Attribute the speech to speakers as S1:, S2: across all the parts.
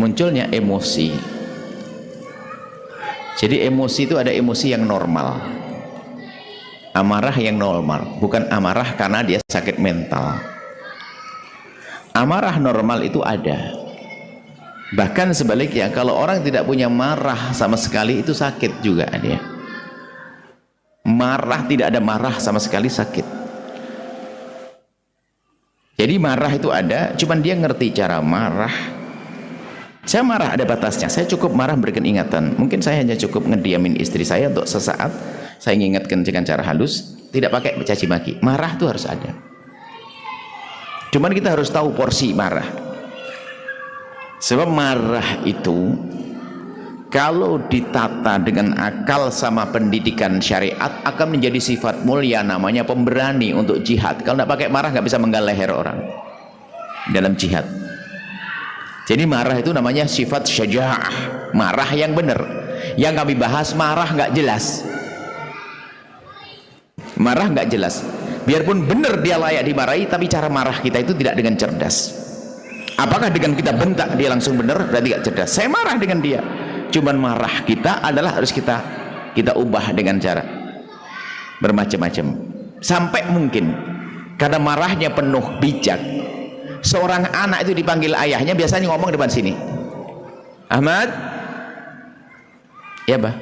S1: munculnya emosi. Jadi emosi itu ada emosi yang normal, amarah yang normal, bukan amarah karena dia sakit mental. Amarah normal itu ada. Bahkan sebaliknya, kalau orang tidak punya marah sama sekali itu sakit juga dia. Marah, tidak ada marah sama sekali, sakit. Jadi marah itu ada, cuman dia ngerti cara marah. Saya marah ada batasnya, saya cukup marah memberikan ingatan. Mungkin saya hanya cukup ngediamin istri saya untuk sesaat, saya mengingatkan dengan cara halus, tidak pakai mencaci maki. Marah itu harus ada, cuman kita harus tahu porsi marah. Sebab marah itu kalau ditata dengan akal sama pendidikan syariat akan menjadi sifat mulia, namanya pemberani untuk jihad. Kalau tidak pakai marah nggak bisa menggal leher orang dalam jihad. Jadi marah itu namanya sifat syaja'ah, marah yang benar. Yang kami bahas marah nggak jelas, marah nggak jelas. Biarpun benar dia layak dimarahi, tapi cara marah kita itu tidak dengan cerdas. Apakah dengan kita bentak dia langsung benar? Berarti nggak cerdas. Saya marah dengan dia, cuman marah kita adalah harus kita ubah dengan cara bermacam-macam. Sampai mungkin karena marahnya penuh bijak, seorang anak itu dipanggil ayahnya biasanya ngomong depan sini, Ahmad, ya bah,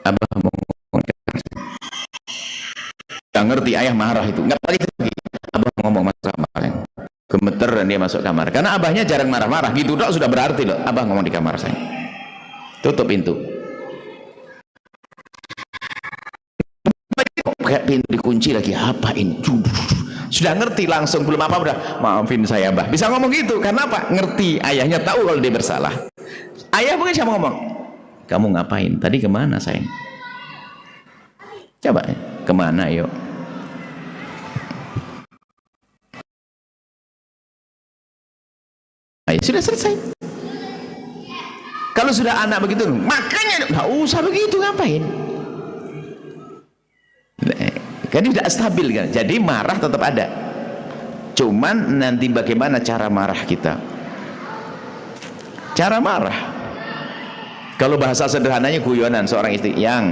S1: abah mau ngomong. Gak ngerti ayah marah itu, nggak lagi abah ngomong masuk kamar, gemeter dan dia masuk kamar karena abahnya jarang marah-marah gitu. Dok, sudah berarti loh abah ngomong di kamar saya, tutup pintu. Kayak pintu dikunci lagi, apa ini? Sudah ngerti langsung, belum apa udah maafin saya bah, bisa ngomong gitu karena apa? Ngerti, ayahnya tahu kalau dia bersalah. Ayah mungkin siapa ngomong, kamu ngapain tadi, kemana sayang? Coba kemana yuk? Ayo, sudah selesai. Kalau sudah anak begitu, makanya nggak usah begitu, ngapain? Kan tidak stabil kan. Jadi marah tetap ada, cuman nanti bagaimana cara marah kita. Cara marah, kalau bahasa sederhananya guyonan, seorang istri yang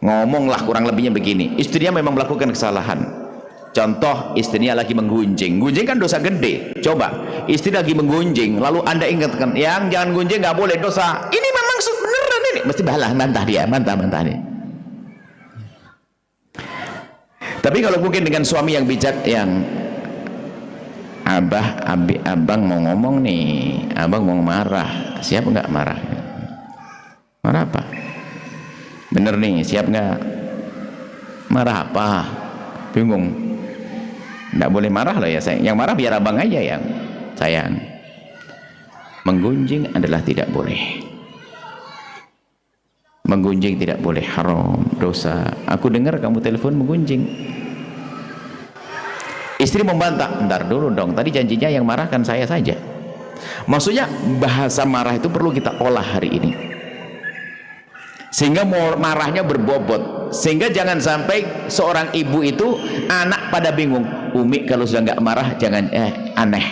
S1: ngomonglah kurang lebihnya begini, istrinya memang melakukan kesalahan. Contoh, istrinya lagi menggunjing. Gunjing kan dosa gede. Coba istri lagi menggunjing, lalu anda ingatkan, yang jangan gunjing, nggak boleh, dosa. Ini memang beneran ini, mesti balah, bantah dia, bantah dia. Tapi kalau mungkin dengan suami yang bijak, yang abang mau ngomong nih, abang mau marah, siap nggak marah? Marah apa? Bener nih, siap nggak? Marah apa? Bingung. Nggak boleh marah loh ya sayang. Yang marah biar abang aja yang sayang. Menggunjing adalah tidak boleh. Menggunjing tidak boleh, haram, dosa. Aku dengar kamu telepon menggunjing. Istri membantah, bentar dulu dong, tadi janjinya yang marah kan saya saja. Maksudnya bahasa marah itu perlu kita olah hari ini, sehingga marahnya berbobot. Sehingga jangan sampai seorang ibu itu anak pada bingung, Umi kalau sudah nggak marah jangan aneh,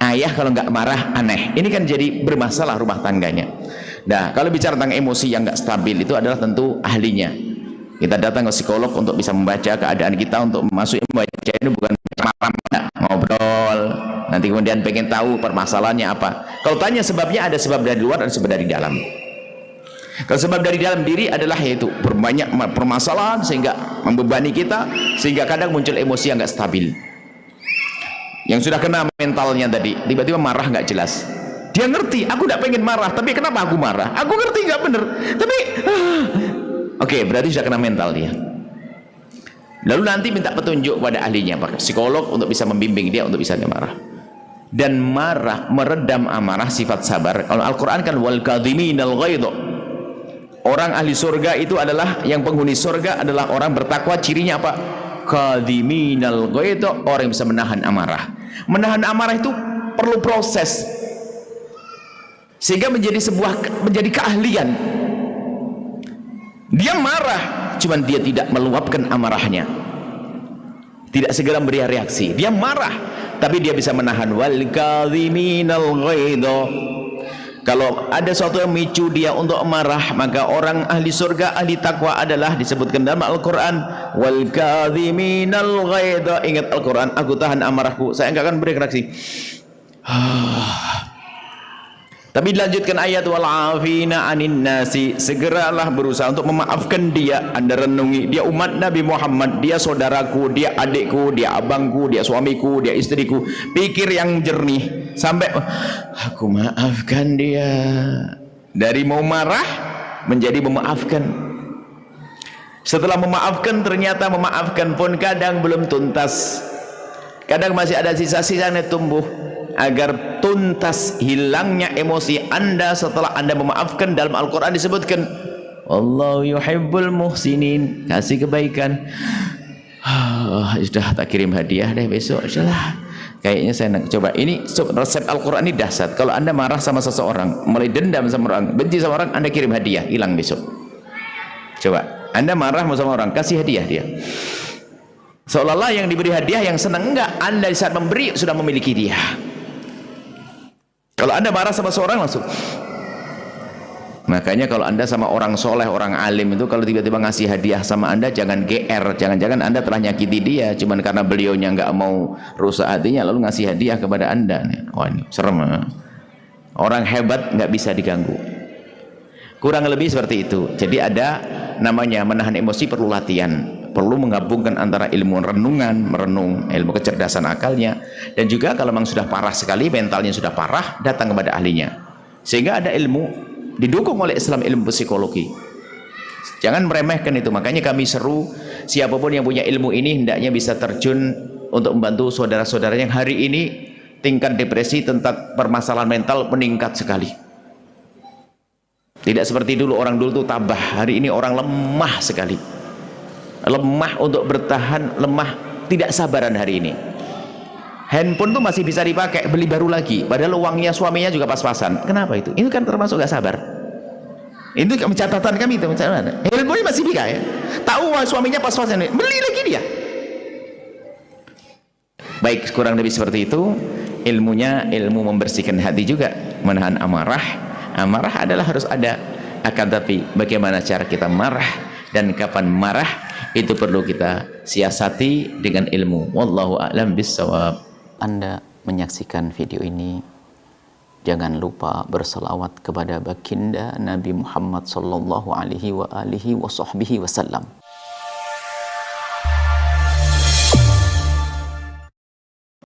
S1: ayah kalau nggak marah aneh. Ini kan jadi bermasalah rumah tangganya. Nah, kalau bicara tentang emosi yang nggak stabil itu adalah tentu ahlinya. Kita datang ke psikolog untuk bisa membaca keadaan kita, untuk masuk membaca ini bukan ngobrol. Nanti kemudian pengen tahu permasalahannya apa. Kalau tanya sebabnya, ada sebab dari luar dan sebab dari dalam. Kalau sebab dari dalam diri adalah yaitu berbanyak permasalahan sehingga membebani kita, sehingga kadang muncul emosi yang nggak stabil. Yang sudah kena mentalnya tadi, tiba-tiba marah nggak jelas. Dia ngerti, aku tidak pengen marah, tapi kenapa aku marah? Aku ngerti nggak bener, tapi oke, berarti sudah kena mental dia. Lalu nanti minta petunjuk pada ahlinya, pakai psikolog untuk bisa membimbing dia untuk bisa marah. Dan marah, meredam amarah, sifat sabar. Kalau Al-Quran kan wal kadhiminal ghaidh. Orang ahli surga itu adalah, yang penghuni surga adalah orang bertakwa. Cirinya apa? Kadhiminal ghaidh, orang yang bisa menahan amarah. Menahan amarah itu perlu proses, sehingga menjadi keahlian. Dia marah, cuman dia tidak meluapkan amarahnya. tidak segera beri reaksi. Dia marah, tapi dia bisa menahan. Wal kadhiminal ghaidha. Kalau ada sesuatu yang memicu dia untuk marah, maka orang ahli surga, ahli takwa adalah disebutkan dalam Al-Quran, wal kadhiminal ghaidha. Ingat Al-Quran, aku tahan amarahku, saya enggak akan beri reaksi. Tapi dilanjutkan ayat, wal afina anin nasi. Segeralah berusaha untuk memaafkan dia. Anda renungi, dia umat Nabi Muhammad, dia saudaraku, dia adikku, dia abangku, dia suamiku, dia istriku. Pikir yang jernih sampai aku maafkan dia. Dari mau marah menjadi memaafkan. Setelah memaafkan, ternyata memaafkan pun kadang belum tuntas. Kadang masih ada sisa-sisa yang tumbuh. Agar tuntas hilangnya emosi Anda setelah Anda memaafkan, dalam Al-Quran disebutkan, Wallahu yuhibbul muhsinin, kasih kebaikan. Sudah tak kirim hadiah deh besok, insyaAllah. Kayaknya saya nak coba. Ini resep Al-Quran ini dahsyat. Kalau Anda marah sama seseorang, mulai dendam sama orang, benci sama orang, Anda kirim hadiah, hilang besok. Coba, Anda marah sama orang, kasih hadiah dia. Seolah-olah yang diberi hadiah yang senang. Enggak, Anda di saat memberi sudah memiliki dia. Kalau Anda marah sama seorang langsung. Makanya kalau Anda sama orang soleh, orang alim itu, kalau tiba-tiba ngasih hadiah sama Anda, jangan GR. Jangan-jangan Anda telah nyakiti dia, cuman karena beliaunya nggak mau rusak hatinya, lalu ngasih hadiah kepada Anda. Wah, ini serem. Orang hebat nggak bisa diganggu. Kurang lebih seperti itu. Jadi ada namanya menahan emosi, perlu latihan. Perlu menggabungkan antara ilmu renungan, merenung, ilmu kecerdasan akalnya, dan juga kalau memang sudah parah sekali, mentalnya sudah parah, datang kepada ahlinya. Sehingga ada ilmu didukung oleh Islam, ilmu psikologi. Jangan meremehkan itu. Makanya kami seru siapapun yang punya ilmu ini hendaknya bisa terjun untuk membantu saudara-saudara yang hari ini tingkat depresi tentang permasalahan mental meningkat sekali. Tidak seperti dulu, orang dulu tuh tabah. Hari ini orang lemah sekali. Lemah untuk bertahan, lemah, tidak sabaran hari ini. Handphone tuh masih bisa dipakai, beli baru lagi, padahal uangnya suaminya juga pas-pasan. Kenapa itu? Itu kan termasuk gak sabar. Itu catatan kami itu. Handphone masih bisa ya. Tahu suaminya pas-pasan, beli lagi dia. Baik, kurang lebih seperti itu. Ilmunya ilmu membersihkan hati juga, menahan amarah. Amarah adalah harus ada, akan tapi bagaimana cara kita marah dan kapan marah, itu perlu kita siasati dengan ilmu. Wallahu a'lam bissawab.
S2: Anda menyaksikan video ini, jangan lupa berselawat kepada baginda Nabi Muhammad sallallahu alaihi wa alihi wa sahbihi wasallam.